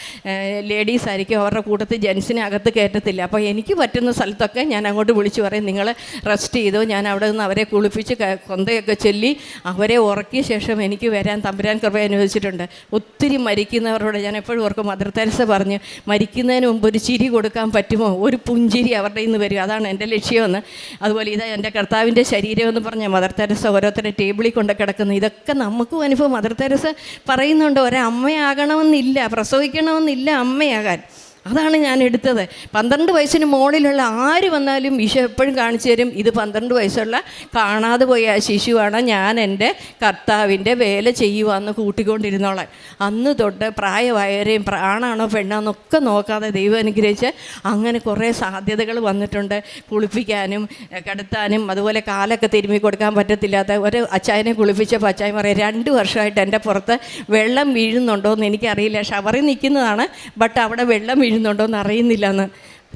ലേഡീസ് ആയിരിക്കും, അവരുടെ കൂട്ടത്തിൽ ജെൻസിനെ അകത്ത് കയറ്റത്തില്ല. അപ്പോൾ എനിക്ക് പറ്റുന്ന സ്ഥലത്തൊക്കെ ഞാൻ അങ്ങോട്ട് വിളിച്ച് പറയും, നിങ്ങൾ റെസ്റ്റ് ചെയ്തോ. ഞാൻ അവിടെ നിന്ന് അവരെ കുളിപ്പിച്ച് കൊന്തയൊക്കെ ചൊല്ലി അവരെ ഉറക്കിയ ശേഷം എനിക്ക് വരാൻ തമ്പുരാൻ കൃപ അനുവദിച്ചിട്ടുണ്ട്. ഒത്തിരി മരിക്കുന്നവരോട് ഞാൻ എപ്പോഴും ഓർക്കും, മദർ തെരേസ പറഞ്ഞ്, മരിക്കുന്നതിന് മുമ്പ് ഒരു ചിരി കൊടുക്കാൻ പറ്റുമോ? ഒരു പുഞ്ചിരി അവരുടെ ഇന്ന് വരും, അതാണ് എൻ്റെ ലക്ഷ്യമെന്ന്. അതുപോലെ ഇതാ എൻ്റെ കർത്താവിൻ്റെ ശരീരം എന്ന് പറഞ്ഞാൽ മദർ തെരേസ ഓരോരുത്തരുടെ ടേബിളിൽ കൊണ്ട് കിടക്കുന്നു. ഇതൊക്കെ നമുക്കും അനുഭവം. മദർ തെരേസ പറയുന്നുണ്ട്, ഒരമ്മയാകണമെന്നില്ല, പ്രസവിക്കണമെന്നില്ല അമ്മയാകാൻ. അതാണ് ഞാൻ എടുത്തത്. 12 വയസ്സിന് മുകളിലുള്ള ആര് വന്നാലും ഈശോ എപ്പോഴും കാണിച്ചു തരും, ഇത് 12 വയസ്സുള്ള കാണാതെ പോയ ആ ശിശുവാണ്, ഞാൻ എൻ്റെ കർത്താവിൻ്റെ വേല ചെയ്യുവാന്ന് കൂട്ടിക്കൊണ്ടിരുന്നോളാൻ. അന്ന് തൊട്ട് പ്രായമായവരെയും ആണാണോ പെണ്ണാന്നൊക്കെ നോക്കാതെ ദൈവം അനുഗ്രഹിച്ച് അങ്ങനെ കുറേ സാധ്യതകൾ വന്നിട്ടുണ്ട്. കുളിപ്പിക്കാനും കിടത്താനും അതുപോലെ കാലൊക്കെ തിരുമ്മി കൊടുക്കാൻ പറ്റത്തില്ലാത്ത ഒരു അച്ചായനെ കുളിപ്പിച്ചപ്പോൾ അച്ചായൻ പറയാം, 2 വർഷമായിട്ട് എൻ്റെ പുറത്ത് വെള്ളം വീഴുന്നുണ്ടോ എന്ന് എനിക്കറിയില്ല, ഷവറിൽ നിൽക്കുന്നതാണ്, ബട്ട് അവിടെ വെള്ളം വീഴുന്നുണ്ടോയെന്ന് അറിയുന്നില്ലെന്ന്.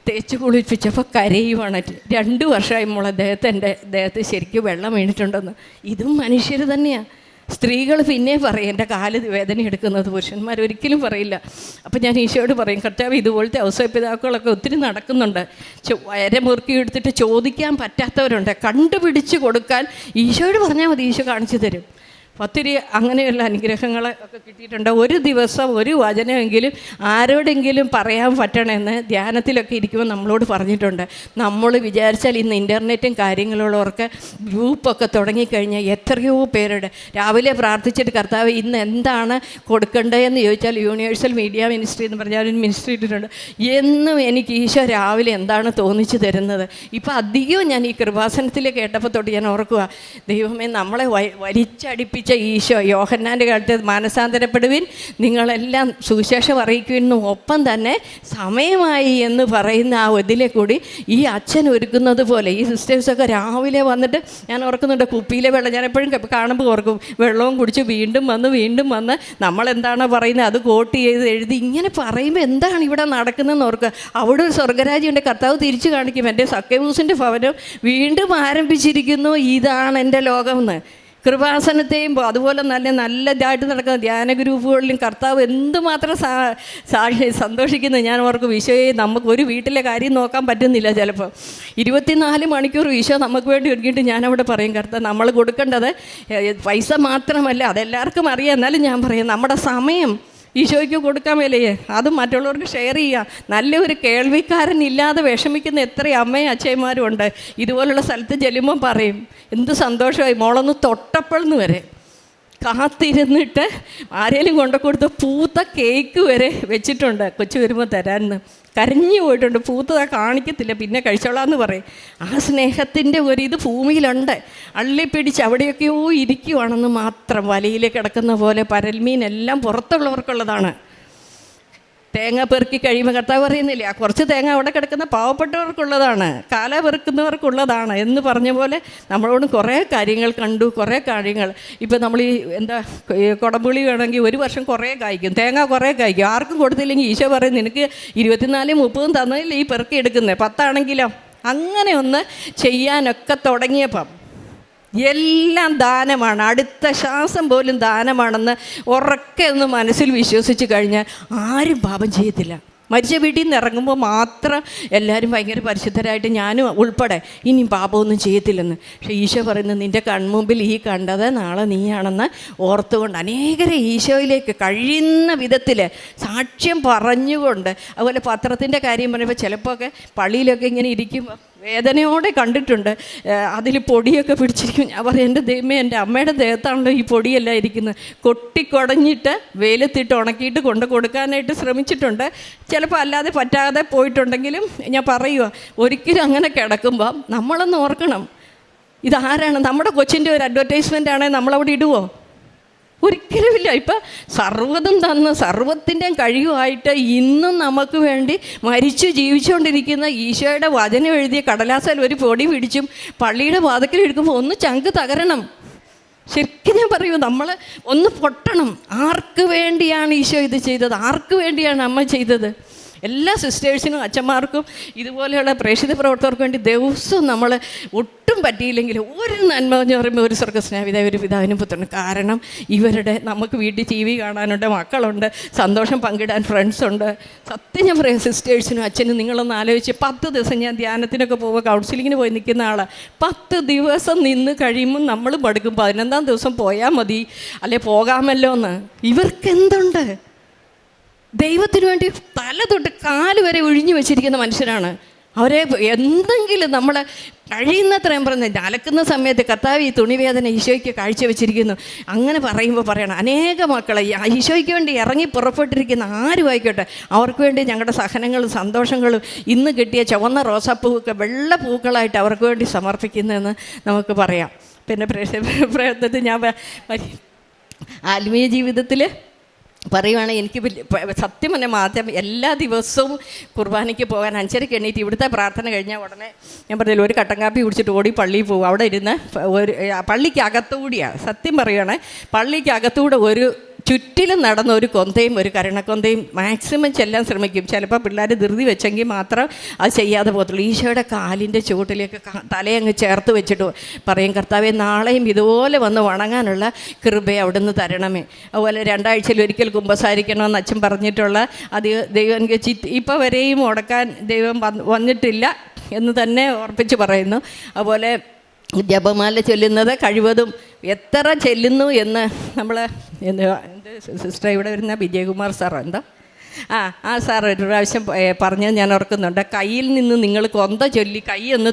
തേച്ച് കുളിപ്പിച്ചപ്പോൾ കരയുവാണ്. 2 വർഷമായി മോളെ എൻ്റെ ദേഹത്ത് ശരിക്കും വെള്ളം വീണിട്ടുണ്ടെന്ന്. ഇതും മനുഷ്യർ തന്നെയാണ്. സ്ത്രീകൾ പിന്നെ പറയും എൻ്റെ കാല് വേദന എടുക്കുന്നത്, പുരുഷന്മാർ ഒരിക്കലും പറയില്ല. അപ്പം ഞാൻ ഈശോയോട് പറയും, കർത്താവ് ഇതുപോലത്തെ ഔസേപിതാക്കളൊക്കെ ഒത്തിരി നടക്കുന്നുണ്ട്. വരെ മുറുക്കി എടുത്തിട്ട് ചോദിക്കാൻ പറ്റാത്തവരുണ്ട്. കണ്ടുപിടിച്ച് കൊടുക്കാൻ ഈശോയോട് പറഞ്ഞാൽ മതി, ഈശോ കാണിച്ചു തരും. ഒത്തിരി അങ്ങനെയുള്ള അനുഗ്രഹങ്ങൾ ഒക്കെ കിട്ടിയിട്ടുണ്ട്. ഒരു ദിവസം ഒരു വചനമെങ്കിലും ആരോടെങ്കിലും പറയാൻ പറ്റണമെന്ന് ധ്യാനത്തിലൊക്കെ ഇരിക്കുമ്പോൾ നമ്മളോട് പറഞ്ഞിട്ടുണ്ട്. നമ്മൾ വിചാരിച്ചാൽ ഇന്ന് ഇൻ്റർനെറ്റും കാര്യങ്ങളുള്ളവർക്ക് ഗ്രൂപ്പൊക്കെ തുടങ്ങിക്കഴിഞ്ഞാൽ എത്രയോ പേരുടെ രാവിലെ പ്രാർത്ഥിച്ചിട്ട് കർത്താവ് ഇന്ന് എന്താണ് കൊടുക്കേണ്ടതെന്ന് ചോദിച്ചാൽ യൂണിവേഴ്സൽ മീഡിയ മിനിസ്ട്രി എന്ന് പറഞ്ഞാൽ ഒരു മിനിസ്ട്രി ഇട്ടിട്ടുണ്ട്. എന്നും എനിക്ക് ഈശോ രാവിലെ എന്താണ് തോന്നിച്ചു തരുന്നത്. ഇപ്പോൾ അധികവും ഞാൻ ഈ കൃപാസനത്തിൽ കേട്ടപ്പോൾ തൊട്ട് ഞാൻ ഓർക്കുക, ദൈവമേ നമ്മളെ വലിച്ചടിപ്പിച്ച് ഈശോ യോഹന്നാൻ്റെ കാലത്ത് മാനസാന്തരപ്പെടുവിൻ, നിങ്ങളെല്ലാം സുവിശേഷം അറിയിക്കുമെന്നും ഒപ്പം തന്നെ സമയമായി എന്ന് പറയുന്ന ആ ഇതിലെ കൂടി ഈ അച്ഛൻ ഒരുക്കുന്നത് പോലെ ഈ സിസ്റ്റേഴ്സൊക്കെ രാവിലെ വന്നിട്ട് ഞാൻ ഓർക്കുന്നുണ്ട്, കുപ്പിയിലെ വെള്ളം ഞാൻ എപ്പോഴും കാണുമ്പോൾ ഓർക്കും, വെള്ളവും കുടിച്ച് വീണ്ടും വന്ന് നമ്മളെന്താണോ പറയുന്നത് അത് കോട്ട് ചെയ്ത് എഴുതി ഇങ്ങനെ പറയുമ്പോൾ എന്താണ് ഇവിടെ നടക്കുന്നതെന്ന് ഓർക്കുക. അവിടെ ഒരു സ്വർഗരാജ്യമുണ്ട്, കർത്താവ് തിരിച്ചു കാണിക്കും, എൻ്റെ സക്കേവൂസിൻ്റെ ഭവനം വീണ്ടും ആരംഭിച്ചിരിക്കുന്നു, ഇതാണ് എൻ്റെ ലോകമെന്ന്. കൃപാസനത്തെയും അതുപോലെ നല്ലതായിട്ട് നടക്കുന്ന ധ്യാന ഗ്രൂപ്പുകളിലും കർത്താവ് എന്തുമാത്രം സന്തോഷിക്കുന്നത് ഞാൻ ഓർക്കും. ഈശോയെ നമുക്ക് ഒരു വീട്ടിലെ കാര്യം നോക്കാൻ പറ്റുന്നില്ല, ചിലപ്പോൾ 24 മണിക്കൂർ ഈശോ നമുക്ക് വേണ്ടി ഒരുക്കിയിട്ട് ഞാനവിടെ പറയും, കർത്താവ് നമ്മൾ കൊടുക്കേണ്ടത് പൈസ മാത്രമല്ല, അതെല്ലാവർക്കും അറിയാം, എന്നാലും ഞാൻ പറയാം നമ്മുടെ സമയം ഈശോയ്ക്ക് കൊടുക്കാൻ മേലേ, അത് മറ്റുള്ളവർക്ക് ഷെയർ ചെയ്യുക. നല്ലൊരു കേൾവിക്കാരനില്ലാതെ വിഷമിക്കുന്ന എത്ര അമ്മയും അച്ഛന്മാരും ഉണ്ട്. ഇതുപോലുള്ള സ്ഥലത്ത് ചെല്ലുമ്പം പറയും, എന്ത് സന്തോഷമായി മോളൊന്ന് തൊട്ടപ്പോഴെന്ന് വരെ കാത്തിരുന്നിട്ട് ആരെങ്കിലും കൊണ്ടുകൊടുത്ത് പൂത്ത കേക്ക് വരെ വെച്ചിട്ടുണ്ട്, കൊച്ചു വരുമ്പോൾ തരാമെന്ന്. കരഞ്ഞു പോയിട്ടുണ്ട്, പൂത്തതാ കാണിക്കത്തില്ല, പിന്നെ കഴിച്ചോളാന്ന് പറയും. ആ സ്നേഹത്തിൻ്റെ ഇത് ഭൂമിയിലുണ്ട്. അള്ളിപ്പിടിച്ച് അവിടെയൊക്കെയോ ഇരിക്കുവാണെന്ന് മാത്രം. വലയിൽ കിടക്കുന്ന പോലെ പരൽമീനെല്ലാം പുറത്തുള്ളവർക്കുള്ളതാണ്. തേങ്ങ പെറുക്കി കഴിയുമ്പോൾ കർത്താവ് പറയുന്നില്ല, കുറച്ച് തേങ്ങ അവിടെ കിടക്കുന്ന പാവപ്പെട്ടവർക്കുള്ളതാണ്, കാല പെറുക്കുന്നവർക്കുള്ളതാണ് എന്ന് പറഞ്ഞ പോലെ നമ്മളോട് കുറേ കാര്യങ്ങൾ കണ്ടു. കുറേ കാര്യങ്ങൾ ഇപ്പം നമ്മൾ ഈ കുടംപുളി വേണമെങ്കിൽ 1 വർഷം കുറേ കായ്ക്കും, തേങ്ങ കുറേ കായ്ക്കും. ആർക്കും കൊടുത്തില്ലെങ്കിൽ ഈശോ പറയും, നിനക്ക് 24, 30 തന്നതിൽ ഈ പെറുക്കി എടുക്കുന്നത് 10 ആണെങ്കിലോ. അങ്ങനെ ഒന്ന് ചെയ്യാനൊക്കെ തുടങ്ങിയപ്പം എല്ലാം ദാനമാണ്, അടുത്ത ശ്വാസം പോലും ദാനമാണെന്ന് ഉറക്കെ ഒന്ന് മനസ്സിൽ വിശ്വസിച്ച് കഴിഞ്ഞാൽ ആരും പാപം ചെയ്യത്തില്ല. മരിച്ച വീട്ടിൽ നിന്ന് ഇറങ്ങുമ്പോൾ മാത്രം എല്ലാവരും ഭയങ്കര പരിശുദ്ധരായിട്ട്, ഞാനും ഉൾപ്പെടെ ഇനി പാപമൊന്നും ചെയ്യത്തില്ലെന്ന്. പക്ഷേ ഈശോ പറയുന്നത്, നിൻ്റെ കൺമുമ്പിൽ ഈ കണ്ടത് നാളെ നീയാണെന്ന് ഓർത്തുകൊണ്ട് അനേകരെ ഈശോയിലേക്ക് കഴിയുന്ന വിധത്തിൽ സാക്ഷ്യം പറഞ്ഞുകൊണ്ട്. അതുപോലെ പത്രത്തിൻ്റെ കാര്യം പറയുമ്പോൾ ചിലപ്പോൾ ഒക്കെ പള്ളിയിലൊക്കെ ഇങ്ങനെ ഇരിക്കുമ്പോൾ വേദനയോടെ കണ്ടിട്ടുണ്ട്, അതിൽ പൊടിയൊക്കെ പിടിച്ചിരിക്കും. ഞാൻ പറയും, എൻ്റെ ദൈവമേ, എൻ്റെ അമ്മയുടെ ദേഹത്താണല്ലോ ഈ പൊടിയെല്ലാം ഇരിക്കുന്നത്. കൊട്ടിക്കുടഞ്ഞിട്ട് വെയിലത്തിട്ട് ഉണക്കിയിട്ട് കൊണ്ട് കൊടുക്കാനായിട്ട് ശ്രമിച്ചിട്ടുണ്ട്. ചിലപ്പോൾ അല്ലാതെ പറ്റാതെ പോയിട്ടുണ്ടെങ്കിലും ഞാൻ പറയുക, ഒരിക്കലും അങ്ങനെ കിടക്കുമ്പോൾ നമ്മളൊന്ന് ഓർക്കണം, ഇതാരാണ്? നമ്മുടെ കൊച്ചിൻ്റെ ഒരു അഡ്വർടൈസ്മെൻ്റ് ആണെങ്കിൽ നമ്മളവിടെ ഇടുവോ? ഒരിക്കലുമില്ല. ഇപ്പം സർവ്വതും തന്ന് സർവ്വത്തിൻ്റെയും കഴിവുമായിട്ട് ഇന്നും നമുക്ക് വേണ്ടി മരിച്ചു ജീവിച്ചുകൊണ്ടിരിക്കുന്ന ഈശോയുടെ വചനം എഴുതിയ കടലാസിൽ ഒരു പൊടി പിടിച്ചും പള്ളിയുടെ വാതിക്കൽ എടുക്കുമ്പോൾ ഒന്ന് ചങ്ക് തകരണം. ശരിക്കും ഞാൻ പറയൂ, നമ്മൾ ഒന്ന് പൊട്ടണം. ആർക്ക് വേണ്ടിയാണ് ഈശോ ഇത് ചെയ്തത്? ആർക്ക് വേണ്ടിയാണ് അമ്മ ചെയ്തത്? എല്ലാ സിസ്റ്റേഴ്സിനും അച്ഛന്മാർക്കും ഇതുപോലെയുള്ള പ്രേക്ഷിത പ്രവർത്തകർക്ക് വേണ്ടി ദിവസവും നമ്മൾ ഒട്ടും പറ്റിയില്ലെങ്കിൽ ഒരു നന്മ എന്ന് പറയുമ്പോൾ ഒരു സ്വർഗ്ഗസ്നേഹിത ഒരു പിതാവിനും പുത്രനും. കാരണം ഇവരുടെ നമുക്ക് വീട്ടിൽ TV കാണാനുണ്ട്, മക്കളുണ്ട്, സന്തോഷം പങ്കിടാൻ ഫ്രണ്ട്സുണ്ട്. സത്യം ഞാൻ പറയാം, സിസ്റ്റേഴ്സിനും അച്ഛനും നിങ്ങളൊന്ന് ആലോചിച്ച് 10 ദിവസം ഞാൻ ധ്യാനത്തിനൊക്കെ പോകുമ്പോൾ കൗൺസിലിങ്ങിന് പോയി നിൽക്കുന്ന ആളാണ്. 10 ദിവസം നിന്ന് കഴിയുമ്പോൾ നമ്മൾ മടുക്കും. 15-ാം ദിവസം പോയാൽ മതി, അല്ലെ പോകാമല്ലോ എന്ന്. ഇവർക്കെന്തുണ്ട്? ദൈവത്തിന് വേണ്ടി തല തൊട്ട് കാല് വരെ ഒഴിഞ്ഞു വെച്ചിരിക്കുന്ന മനുഷ്യരാണ്. അവരെ എന്തെങ്കിലും നമ്മൾ കഴിയുന്നത്ര ഞാൻ പറഞ്ഞത് അലക്കുന്ന സമയത്ത് കർത്താവ് ഈ തുണിവേദന ഈശോയ്ക്ക് കാഴ്ചവെച്ചിരിക്കുന്നു അങ്ങനെ പറയുമ്പോൾ പറയണം, അനേക മക്കളെ ഈശോയ്ക്ക് വേണ്ടി ഇറങ്ങി പുറപ്പെട്ടിരിക്കുന്ന ആരും ആയിക്കോട്ടെ, അവർക്ക് വേണ്ടി ഞങ്ങളുടെ സഹനങ്ങളും സന്തോഷങ്ങളും ഇന്ന് കിട്ടിയ ചുവന്ന റോസാപ്പൂവൊക്കെ വെള്ള പൂക്കളായിട്ട് അവർക്ക് വേണ്ടി സമർപ്പിക്കുന്നതെന്ന് നമുക്ക് പറയാം. പിന്നെ പ്രയത്നത്തിൽ ഞാൻ ആത്മീയ ജീവിതത്തിൽ പറയുവാണെങ്കിൽ എനിക്ക് സത്യം തന്നെ മാറ്റം എല്ലാ ദിവസവും കുർബാനയ്ക്ക് പോകാൻ 5:30 എണീറ്റ് ഇവിടുത്തെ പ്രാർത്ഥന കഴിഞ്ഞാൽ ഉടനെ ഞാൻ പറഞ്ഞില്ല ഒരു കട്ടൻ കാപ്പി കുടിച്ചിട്ട് ഓടി പള്ളിയിൽ പോകും. അവിടെ ഇരുന്ന് ഒരു പള്ളിക്ക് അകത്തുകൂടിയാണ്, സത്യം പറയുകയാണ്, പള്ളിക്ക് അകത്തൂടെ ഒരു ചുറ്റിലും നടന്ന ഒരു കൊന്തയും ഒരു കരുണക്കൊന്തയും മാക്സിമം ചെല്ലാൻ ശ്രമിക്കും. ചിലപ്പോൾ പിള്ളേർ ധൃതി വെച്ചെങ്കിൽ മാത്രം അത് ചെയ്യാതെ പോകത്തുള്ളൂ. ഈശോയുടെ കാലിൻ്റെ ചുവട്ടിലേക്ക് തലയങ്ങ് ചേർത്ത് വെച്ചിട്ട് പറയും, കർത്താവേ നാളെയും ഇതുപോലെ വന്ന് വണങ്ങാനുള്ള കൃപയെ അവിടുന്ന് തരണമേ. അതുപോലെ 2 ആഴ്ചയിൽ ഒരിക്കൽ കുമ്പസാരിക്കണമെന്ന് അച്ഛൻ പറഞ്ഞിട്ടുള്ള അത് ദൈവം എനിക്ക് ഇപ്പോൾ വരെയും മുടക്കാൻ ദൈവം വന്നിട്ടില്ല എന്ന് തന്നെ ഓർപ്പിച്ച് പറയുന്നു. അതുപോലെ ജപമാല ചൊല്ലുന്നത് കഴിവതും എത്ര ചെല്ലുന്നു എന്ന് നമ്മൾ എൻ്റെ സിസ്റ്റർ ഇവിടെ വരുന്ന വിജയകുമാർ സാർ എന്താ ആ സാർ ഒരു പ്രാവശ്യം പറഞ്ഞത് ഞാൻ ഓർക്കുന്നുണ്ട്. കയ്യിൽ നിന്ന് നിങ്ങൾ കൊന്ത ചൊല്ലി കൈ ഒന്ന്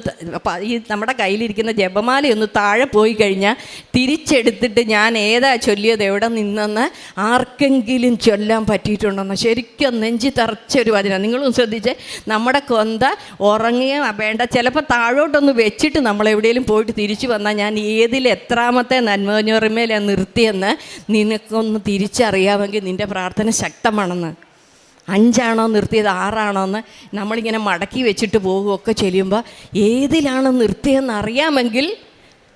ഈ നമ്മുടെ കയ്യിലിരിക്കുന്ന ജപമാലയൊന്ന് താഴെ പോയി കഴിഞ്ഞാൽ തിരിച്ചെടുത്തിട്ട് ഞാൻ ഏതാ ചൊല്ലിയത് എവിടെ നിന്നെന്ന് ആർക്കെങ്കിലും ചൊല്ലാൻ പറ്റിയിട്ടുണ്ടെന്ന് ശരിക്കും നെഞ്ചി തറച്ചൊരു വചനം. നിങ്ങളും ശ്രദ്ധിച്ചേ, നമ്മുടെ കൊന്ത ഉറങ്ങിയ വേണ്ട ചിലപ്പോൾ താഴോട്ടൊന്ന് വെച്ചിട്ട് നമ്മൾ എവിടെയെങ്കിലും പോയിട്ട് തിരിച്ചു വന്നാൽ ഞാൻ ഏതിൽ എത്രാമത്തെ നന്മഞ്ഞോറിമേലെ നിർത്തിയെന്ന് നിനക്കൊന്ന് തിരിച്ചറിയാമെങ്കിൽ നിൻ്റെ പ്രാർത്ഥന ശക്തമാണെന്ന്. 5 ആണോ നിർത്തിയത് 6 ആണോ എന്ന് നമ്മളിങ്ങനെ മടക്കി വെച്ചിട്ട് പോകുകയൊക്കെ ചെയ്യുമ്പോൾ ഏതിലാണ് നിർത്തിയെന്ന് അറിയാമെങ്കിൽ,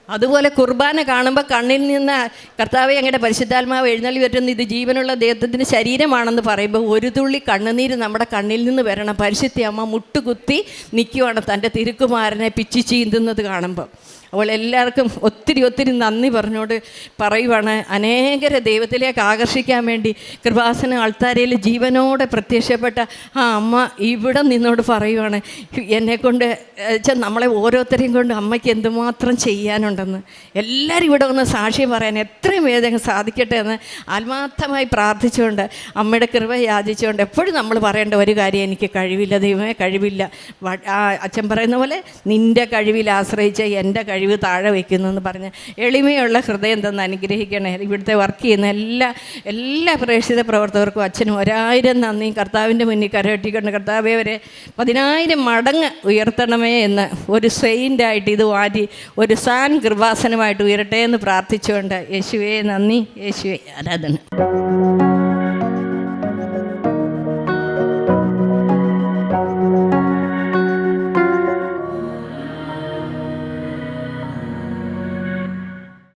അതുപോലെ കുർബാന കാണുമ്പോൾ കണ്ണിൽ നിന്ന് കർത്താവെ അങ്ങയുടെ പരിശുദ്ധാത്മാവ് എഴുന്നള്ളി വരുന്ന ഇത് ജീവനുള്ള ദൈവത്തിൻ്റെ ശരീരമാണെന്ന് പറയുമ്പോൾ ഒരു തുള്ളി കണ്ണുനീര് നമ്മുടെ കണ്ണിൽ നിന്ന് വരണം. പരിശുദ്ധ അമ്മ മുട്ടുകുത്തി നിൽക്കുവാണ് തൻ്റെ തിരുക്കുമാരനെ പിച്ചി ചീന്തുന്നത് കാണുമ്പോൾ. അപ്പോൾ എല്ലാവർക്കും ഒത്തിരി നന്ദി പറഞ്ഞുകൊണ്ട് പറയുവാണ്, അനേകരെ ദൈവത്തിലേക്ക് ആകർഷിക്കാൻ വേണ്ടി കൃപാസന ആൾത്താരയിൽ ജീവനോടെ പ്രത്യക്ഷപ്പെട്ട ആ അമ്മ ഇവിടെ നിന്നോട് പറയുവാണ്, എന്നെക്കൊണ്ട് വെച്ചാൽ നമ്മളെ ഓരോരുത്തരെയും കൊണ്ട് അമ്മയ്ക്ക് എന്തുമാത്രം ചെയ്യാനുണ്ടെന്ന്. എല്ലാവരും ഇവിടെ ഒന്ന് സാക്ഷ്യം പറയാൻ എത്രയും വേഗം സാധിക്കട്ടെ എന്ന് ആത്മാർത്ഥമായി പ്രാർത്ഥിച്ചുകൊണ്ട് അമ്മയുടെ കൃപ യാചിച്ചുകൊണ്ട് എപ്പോഴും നമ്മൾ പറയേണ്ട ഒരു കാര്യം, എനിക്ക് കഴിവില്ല ദൈവമേ, കഴിവില്ല. അച്ഛൻ പറയുന്ന പോലെ നിൻ്റെ കഴിവിൽ ആശ്രയിച്ച് എൻ്റെ കഴിവ് താഴെ വയ്ക്കുന്നു പറഞ്ഞ് എളിമയുള്ള ഹൃദയം തന്ന് അനുഗ്രഹിക്കണേ. ഇവിടുത്തെ വർക്ക് ചെയ്യുന്ന എല്ലാ പ്രേക്ഷിത പ്രവർത്തകർക്കും അച്ഛനും 1000 നന്ദിയും കർത്താവിൻ്റെ മുന്നിൽ കരകെട്ടിക്കൊണ്ട് കർത്താവെ വരെ 10,000 മടങ്ങ് ഉയർത്തണമേ എന്ന് ഒരു സെയിൻ്റായിട്ട് ഇത് വാരി ഒരു സാൻ കൃപാസനമായിട്ട് ഉയരട്ടെ എന്ന് പ്രാർത്ഥിച്ചുകൊണ്ട് യേശുവേ നന്ദി, യേശുവേ ആരാധന.